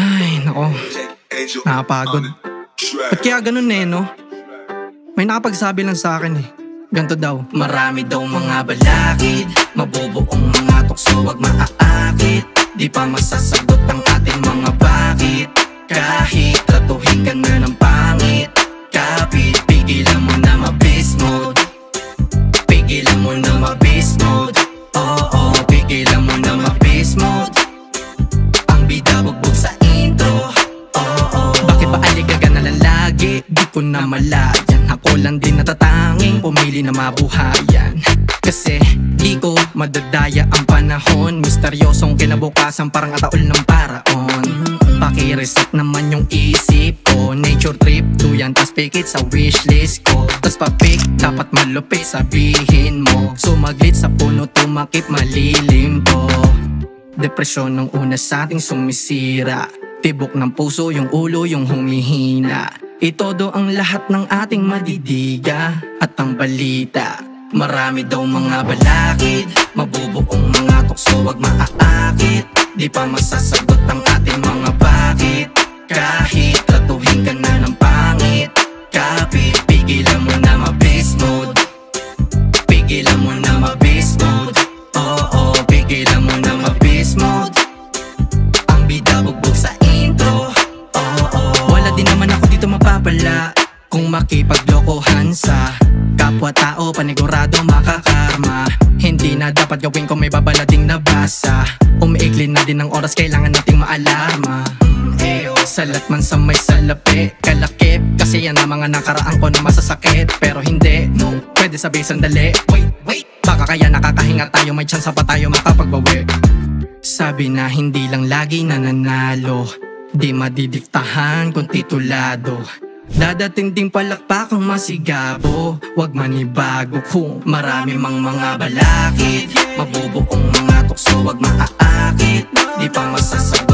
Ay, nako. Nakapagod. Ba't kaya ganun no? May nakapagsabi lang sa akin ganto daw. Marami daw mga balakid, mabubuong mga tukso wag maaakit. Di pa masasagot ang ating mga bakit. Kahit tratuhin ka na ng pangit, kapit, pigilan mo na ma-beast mode. Pigilan mo na ma-beast mode. Oo, pigilan mo na ma-beast mode. Ang bida bugbog sa intro. Oo, bakit ba aligaga na lang lagi? Di ko na malayan. Ako lang din natatanging pumili na mabuhayan. Kasi di ko madadaya ang panahon. Misteryosong kinabukasan parang ataol ng paraon. Paki-reset naman yung isip ko. Nature trip, duyan tas pikit sa wishlist ko. Tas papik, dapat malupit sabihin mo. Sumaglit sa puno, tumakip, malilim po. Depresyon ng una sa ating sumisira. Tibok ng puso, yung ulo, yung humihina. Itodo ang lahat ng ating madidiga. At ang balita, marami daw mga balakid, mabubuong mga tukso wag maaakit. Di pa masasagot ang ating mga bakit. Kahit tratuhin ka na ng pangit, kapit, pigilan mo na ma-beast mode. Pigilan mo na ma-beast mode. Oo, pigilan mo na ma-beast mode. Ang bida bugbog sa intro. Oo, wala din naman ako dito mapapala kung makipaglokohan sa kapwa-tao, panigurado makakarma. Hindi na dapat gawin kung may babalating nabasa. Umiikli na din ang oras, kailangan nating maalarma. Salat man sa may salapi, kalakip. Kasi yan ang mga nakaraan ko na masasakit. Pero hindi, no, pwede sabi sandali. Wait, baka kaya nakakahinga tayo, may chance pa tayo makapagbawi. Sabi na hindi lang lagi nananalo, di madidiktahan kung titulado. Dadating ding palakpakang masigabo, wag manibago kung marami mang mga balakid. Mabubuong mga tukso wag maaakit, di pa masasagot